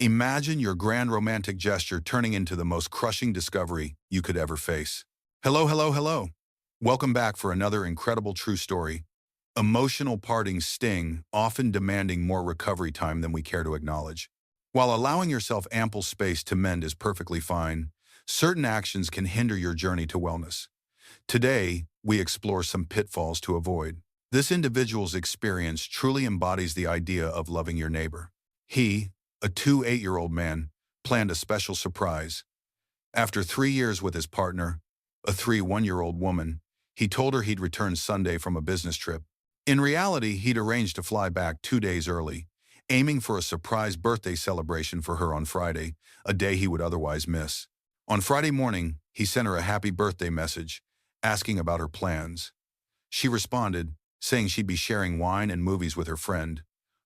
Imagine your grand romantic gesture turning into the most crushing discovery you could ever face. Hello, hello, hello. Welcome back for another incredible true story. Emotional partings sting, often demanding more recovery time than we care to acknowledge. While allowing yourself ample space to mend is perfectly fine, certain actions can hinder your journey to wellness. Today, we explore some pitfalls to avoid. This individual's experience truly embodies the idea of loving your neighbor. He, a 28-year-old man, planned a special surprise. After 3 years with his partner, a 31-year-old woman, he told her he'd return Sunday from a business trip. In reality, he'd arranged to fly back 2 days early, aiming for a surprise birthday celebration for her on Friday, a day he would otherwise miss. On Friday morning, he sent her a happy birthday message, asking about her plans. She responded, saying she'd be sharing wine and movies with her friend,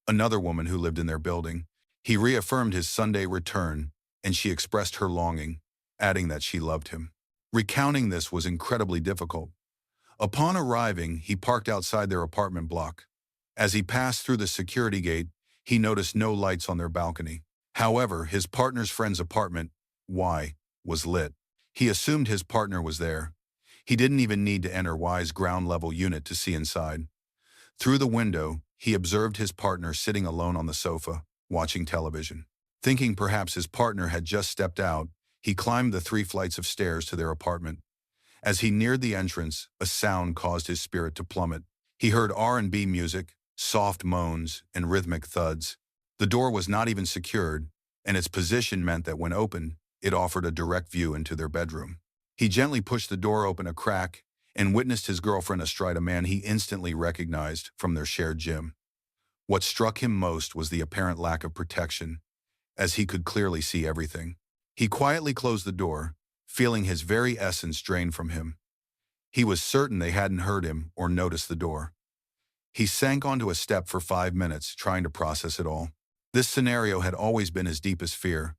another woman who lived in their building. He reaffirmed his Sunday return, and she expressed her longing, adding that she loved him. Recounting this was incredibly difficult. Upon arriving, he parked outside their apartment block. As he passed through the security gate, he noticed no lights on their balcony. However, his partner's friend's apartment, Y, was lit. He assumed his partner was there. He didn't even need to enter Y's ground-level unit to see inside. Through the window, he observed his partner sitting alone on the sofa, watching television. Thinking perhaps his partner had just stepped out, he climbed the 3 flights of stairs to their apartment. As he neared the entrance, a sound caused his spirit to plummet. He heard R&B music, soft moans, and rhythmic thuds. The door was not even secured, and its position meant that when opened, it offered a direct view into their bedroom. He gently pushed the door open a crack and witnessed his girlfriend astride a man he instantly recognized from their shared gym. What struck him most was the apparent lack of protection, as he could clearly see everything. He quietly closed the door, feeling his very essence drain from him. He was certain they hadn't heard him or noticed the door. He sank onto a step for 5 minutes, trying to process it all. This scenario had always been his deepest fear,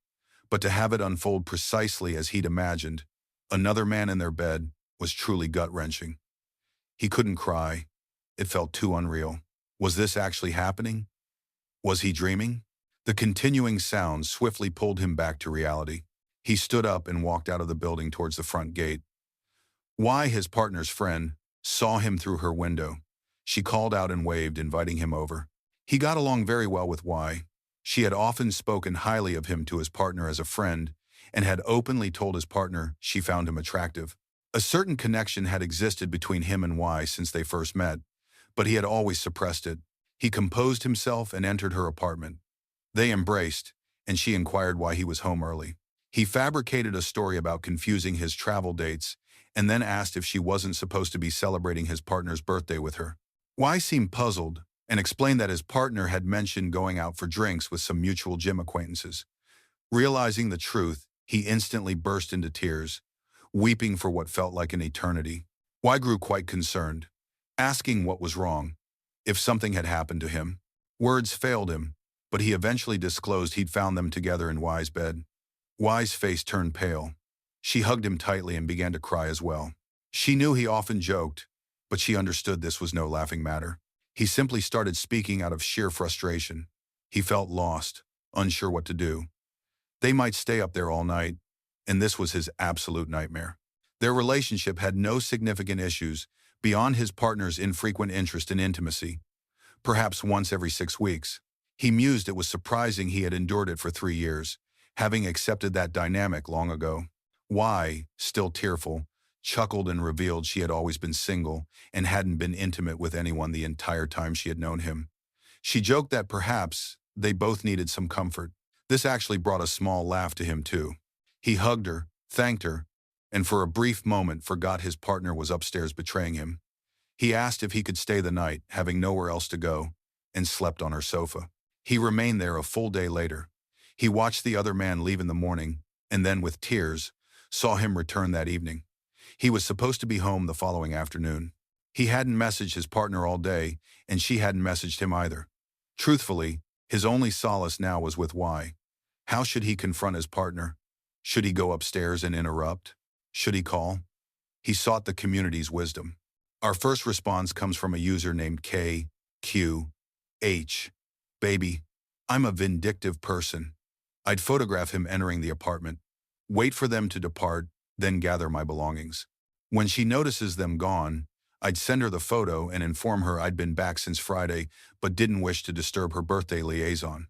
but to have it unfold precisely as he'd imagined, another man in their bed, was truly gut-wrenching. He couldn't cry. It felt too unreal. Was this actually happening? Was he dreaming? The continuing sound swiftly pulled him back to reality. He stood up and walked out of the building towards the front gate. Y, his partner's friend, saw him through her window. She called out and waved, inviting him over. He got along very well with Y. She had often spoken highly of him to his partner as a friend, and had openly told his partner she found him attractive. A certain connection had existed between him and Y since they first met, but he had always suppressed it. He composed himself and entered her apartment. They embraced, and she inquired why he was home early. He fabricated a story about confusing his travel dates, and then asked if she wasn't supposed to be celebrating his partner's birthday with her. Y seemed puzzled, and explained that his partner had mentioned going out for drinks with some mutual gym acquaintances. Realizing the truth, he instantly burst into tears, weeping for what felt like an eternity. Y grew quite concerned, asking what was wrong, if something had happened to him. Words failed him, but he eventually disclosed he'd found them together in Y's bed. Y's face turned pale. She hugged him tightly and began to cry as well. She knew he often joked, but she understood this was no laughing matter. He simply started speaking out of sheer frustration. He felt lost, unsure what to do. They might stay up there all night, and this was his absolute nightmare. Their relationship had no significant issues beyond his partner's infrequent interest in intimacy, perhaps once every 6 weeks. He mused it was surprising he had endured it for 3 years, having accepted that dynamic long ago. Y, still tearful, chuckled and revealed she had always been single and hadn't been intimate with anyone the entire time she had known him. She joked that perhaps they both needed some comfort. This actually brought a small laugh to him too. He hugged her, thanked her, and for a brief moment forgot his partner was upstairs betraying him. He asked if he could stay the night, having nowhere else to go, and slept on her sofa. He remained there a full day later. He watched the other man leave in the morning, and then with tears, saw him return that evening. He was supposed to be home the following afternoon. He hadn't messaged his partner all day, and she hadn't messaged him either. Truthfully, his only solace now was with Y. How should he confront his partner? Should he go upstairs and interrupt? Should he call? He sought the community's wisdom. Our first response comes from a user named KQH. Baby, I'm a vindictive person. I'd photograph him entering the apartment, wait for them to depart, then gather my belongings. When she notices them gone, I'd send her the photo and inform her I'd been back since Friday but didn't wish to disturb her birthday liaison.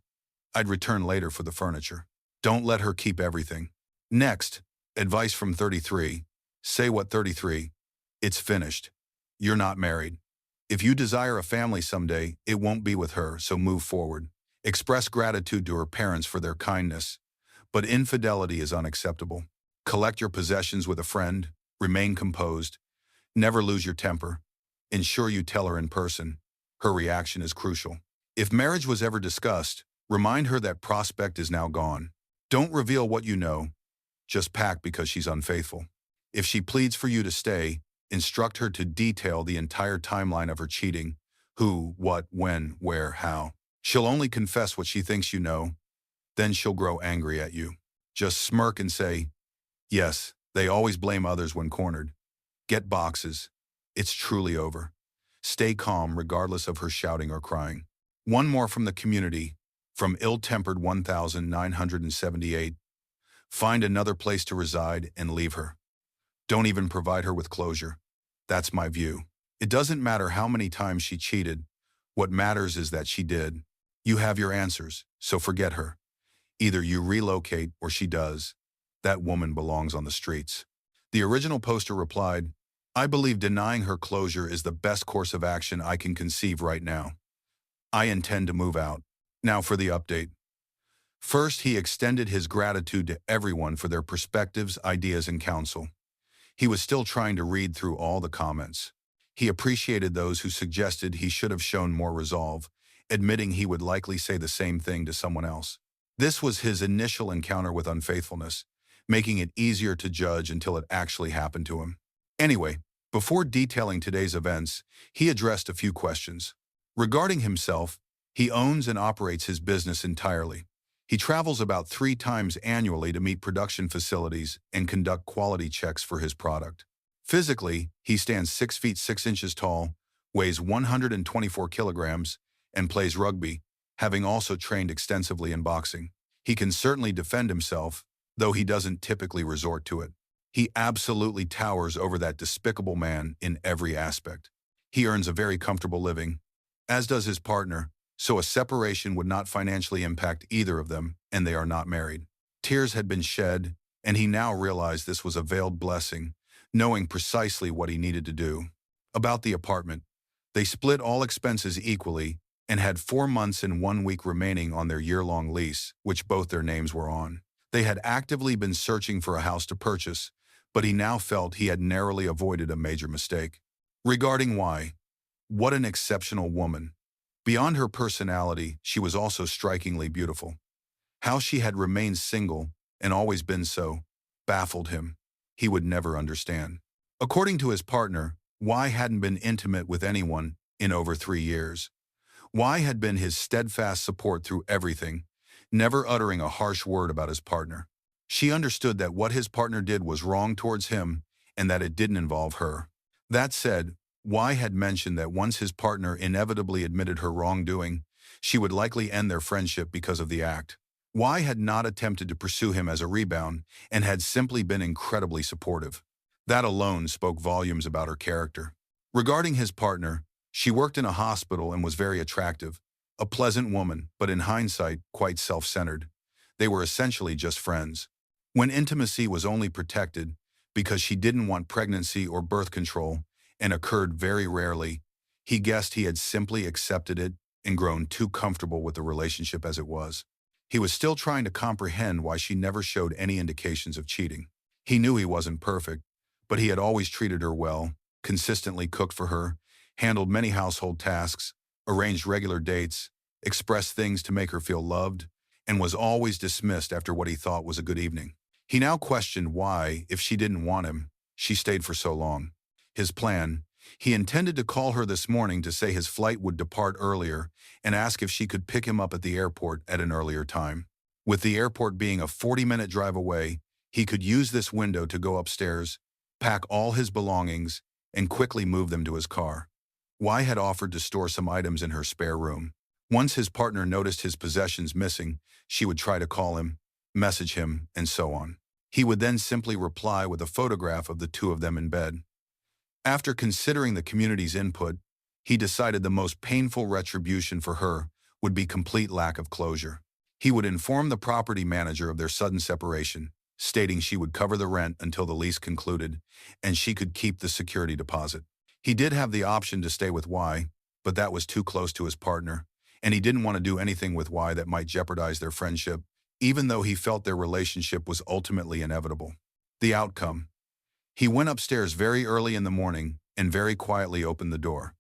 I'd return later for the furniture. Don't let her keep everything. Next, advice from 33. Say what 33? It's finished. You're not married. If you desire a family someday, it won't be with her, so move forward. Express gratitude to her parents for their kindness. But infidelity is unacceptable. Collect your possessions with a friend. Remain composed. Never lose your temper. Ensure you tell her in person. Her reaction is crucial. If marriage was ever discussed, remind her that prospect is now gone. Don't reveal what you know. Just pack because she's unfaithful. If she pleads for you to stay, instruct her to detail the entire timeline of her cheating. Who, what, when, where, how. She'll only confess what she thinks you know. Then she'll grow angry at you. Just smirk and say, yes, they always blame others when cornered. Get boxes. It's truly over. Stay calm regardless of her shouting or crying. One more from the community, from ill-tempered 1978. Find another place to reside and leave her. Don't even provide her with closure. That's my view. It doesn't matter how many times she cheated. What matters is that she did. You have your answers, so forget her. Either you relocate or she does. That woman belongs on the streets. The original poster replied, I believe denying her closure is the best course of action I can conceive right now. I intend to move out. Now for the update. First, he extended his gratitude to everyone for their perspectives, ideas, and counsel. He was still trying to read through all the comments. He appreciated those who suggested he should have shown more resolve, admitting he would likely say the same thing to someone else. This was his initial encounter with unfaithfulness, making it easier to judge until it actually happened to him. Anyway, before detailing today's events, he addressed a few questions. Regarding himself, he owns and operates his business entirely. He travels about 3 times annually to meet production facilities and conduct quality checks for his product. Physically, he stands 6 feet 6 inches tall, weighs 124 kilograms, and plays rugby, having also trained extensively in boxing. He can certainly defend himself, though he doesn't typically resort to it. He absolutely towers over that despicable man in every aspect. He earns a very comfortable living, as does his partner, so a separation would not financially impact either of them, and they are not married. Tears had been shed, and he now realized this was a veiled blessing, knowing precisely what he needed to do. About the apartment, they split all expenses equally and had 4 months and 1 week remaining on their year-long lease, which both their names were on. They had actively been searching for a house to purchase, but he now felt he had narrowly avoided a major mistake. Regarding why, what an exceptional woman. Beyond her personality, she was also strikingly beautiful. How she had remained single, and always been so, baffled him. He would never understand. According to his partner, Y hadn't been intimate with anyone in over 3 years. Y had been his steadfast support through everything, never uttering a harsh word about his partner. She understood that what his partner did was wrong towards him and that it didn't involve her. That said, Y had mentioned that once his partner inevitably admitted her wrongdoing, she would likely end their friendship because of the act. Y had not attempted to pursue him as a rebound and had simply been incredibly supportive. That alone spoke volumes about her character. Regarding his partner, she worked in a hospital and was very attractive, a pleasant woman, but in hindsight, quite self-centered. They were essentially just friends. When intimacy was only protected because she didn't want pregnancy or birth control, and occurred very rarely, he guessed he had simply accepted it and grown too comfortable with the relationship as it was. He was still trying to comprehend why she never showed any indications of cheating. He knew he wasn't perfect, but he had always treated her well, consistently cooked for her, handled many household tasks, arranged regular dates, expressed things to make her feel loved, and was always dismissed after what he thought was a good evening. He now questioned why, if she didn't want him, she stayed for so long. His plan, he intended to call her this morning to say his flight would depart earlier and ask if she could pick him up at the airport at an earlier time. With the airport being a 40-minute drive away, he could use this window to go upstairs, pack all his belongings, and quickly move them to his car. Y had offered to store some items in her spare room. Once his partner noticed his possessions missing, she would try to call him, message him, and so on. He would then simply reply with a photograph of the two of them in bed. After considering the community's input, he decided the most painful retribution for her would be complete lack of closure. He would inform the property manager of their sudden separation, stating she would cover the rent until the lease concluded, and she could keep the security deposit. He did have the option to stay with Y, but that was too close to his partner, and he didn't want to do anything with Y that might jeopardize their friendship, even though he felt their relationship was ultimately inevitable. The outcome: he went upstairs very early in the morning and very quietly opened the door.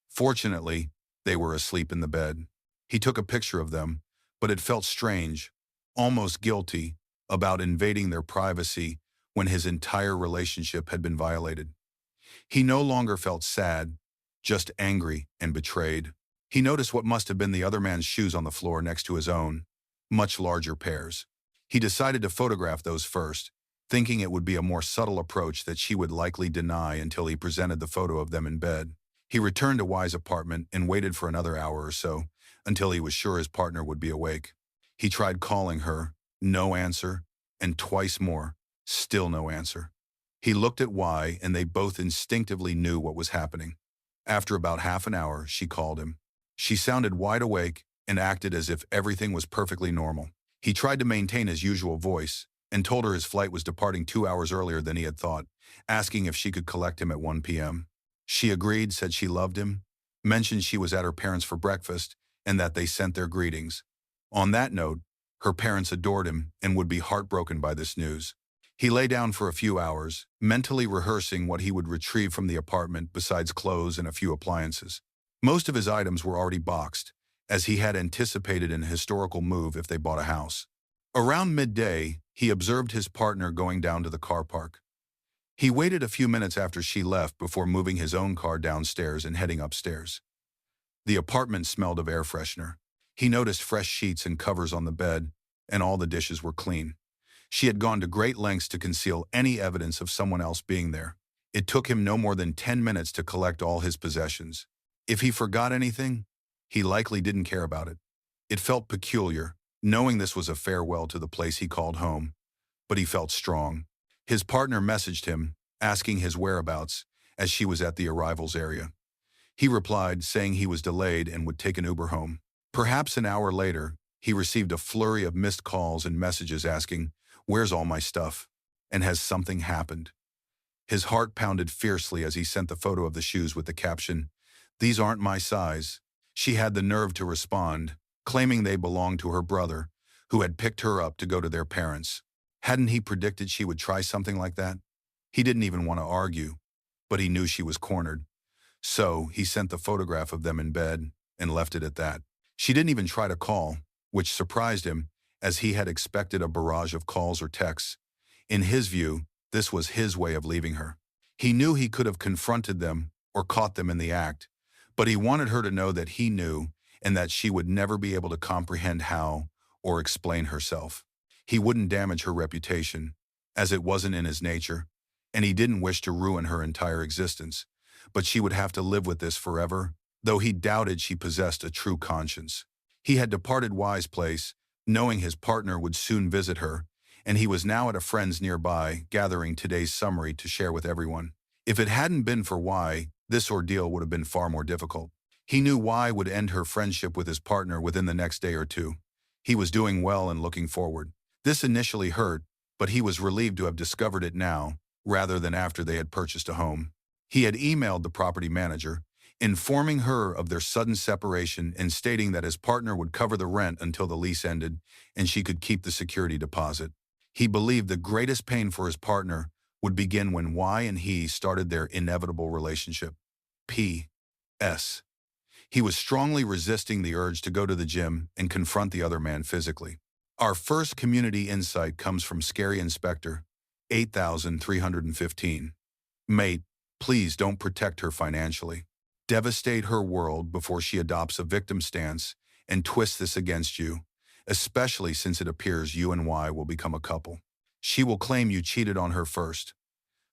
Fortunately, they were asleep in the bed. He took a picture of them, but it felt strange, almost guilty, about invading their privacy when his entire relationship had been violated. He no longer felt sad, just angry and betrayed. He noticed what must have been the other man's shoes on the floor next to his own, much larger pairs. He decided to photograph those first, thinking it would be a more subtle approach that she would likely deny until he presented the photo of them in bed. He returned to Y's apartment and waited for another hour or so, until he was sure his partner would be awake. He tried calling her, no answer, and twice more, still no answer. He looked at Y, and they both instinctively knew what was happening. After about half an hour, she called him. She sounded wide awake and acted as if everything was perfectly normal. He tried to maintain his usual voice and told her his flight was departing 2 hours earlier than he had thought, asking if she could collect him at 1 p.m. She agreed, said she loved him, mentioned she was at her parents' for breakfast, and that they sent their greetings. On that note, her parents adored him and would be heartbroken by this news. He lay down for a few hours, mentally rehearsing what he would retrieve from the apartment besides clothes and a few appliances. Most of his items were already boxed, as he had anticipated an historical move if they bought a house. Around midday, he observed his partner going down to the car park. He waited a few minutes after she left before moving his own car downstairs and heading upstairs. The apartment smelled of air freshener. He noticed fresh sheets and covers on the bed, and all the dishes were clean. She had gone to great lengths to conceal any evidence of someone else being there. It took him no more than 10 minutes to collect all his possessions. If he forgot anything, he likely didn't care about it. It felt peculiar, knowing this was a farewell to the place he called home, but he felt strong. His partner messaged him, asking his whereabouts, as she was at the arrivals area. He replied, saying he was delayed and would take an Uber home. Perhaps an hour later, he received a flurry of missed calls and messages asking, "Where's all my stuff? And has something happened?" His heart pounded fiercely as he sent the photo of the shoes with the caption, "These aren't my size." She had the nerve to respond, claiming they belonged to her brother, who had picked her up to go to their parents. Hadn't he predicted she would try something like that? He didn't even want to argue, but he knew she was cornered. So he sent the photograph of them in bed and left it at that. She didn't even try to call, which surprised him, as he had expected a barrage of calls or texts. In his view, this was his way of leaving her. He knew he could have confronted them or caught them in the act, but he wanted her to know that he knew and that she would never be able to comprehend how or explain herself. He wouldn't damage her reputation, as it wasn't in his nature, and he didn't wish to ruin her entire existence, but she would have to live with this forever, though he doubted she possessed a true conscience. He had departed Y's place, knowing his partner would soon visit her, and he was now at a friend's nearby, gathering today's summary to share with everyone. If it hadn't been for Y, this ordeal would have been far more difficult. He knew Y would end her friendship with his partner within the next day or two. He was doing well and looking forward. This initially hurt, but he was relieved to have discovered it now, rather than after they had purchased a home. He had emailed the property manager, informing her of their sudden separation and stating that his partner would cover the rent until the lease ended and she could keep the security deposit. He believed the greatest pain for his partner would begin when Y and he started their inevitable relationship. P.S. He was strongly resisting the urge to go to the gym and confront the other man physically. Our first community insight comes from Scary Inspector, 8315. Mate, please don't protect her financially. Devastate her world before she adopts a victim stance and twists this against you, especially since it appears you and Y will become a couple. She will claim you cheated on her first.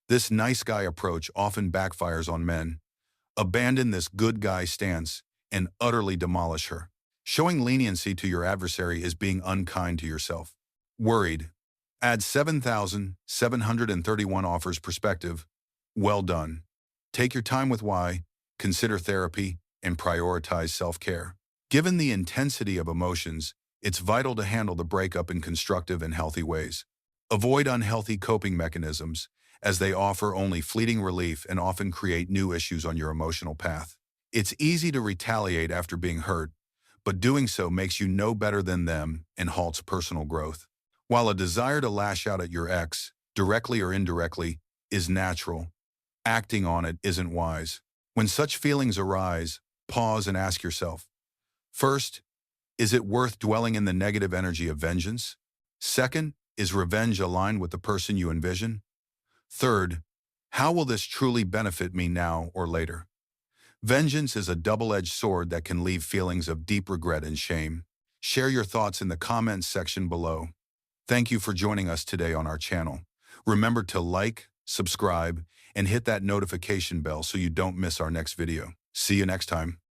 This nice guy approach often backfires on men. Abandon this good guy stance and utterly demolish her. Showing leniency to your adversary is being unkind to yourself. Worried. Add 7,731 offers perspective. Well done. Take your time with why, consider therapy, and prioritize self-care. Given the intensity of emotions, it's vital to handle the breakup in constructive and healthy ways. Avoid unhealthy coping mechanisms, as they offer only fleeting relief and often create new issues on your emotional path. It's easy to retaliate after being hurt, but doing so makes you no better than them and halts personal growth. While a desire to lash out at your ex, directly or indirectly, is natural, acting on it isn't wise. When such feelings arise, pause and ask yourself, first, is it worth dwelling in the negative energy of vengeance? Second, is revenge aligned with the person you envision? Third, how will this truly benefit me now or later? Vengeance is a double-edged sword that can leave feelings of deep regret and shame. Share your thoughts in the comments section below. Thank you for joining us today on our channel. Remember to like, subscribe, and hit that notification bell so you don't miss our next video. See you next time.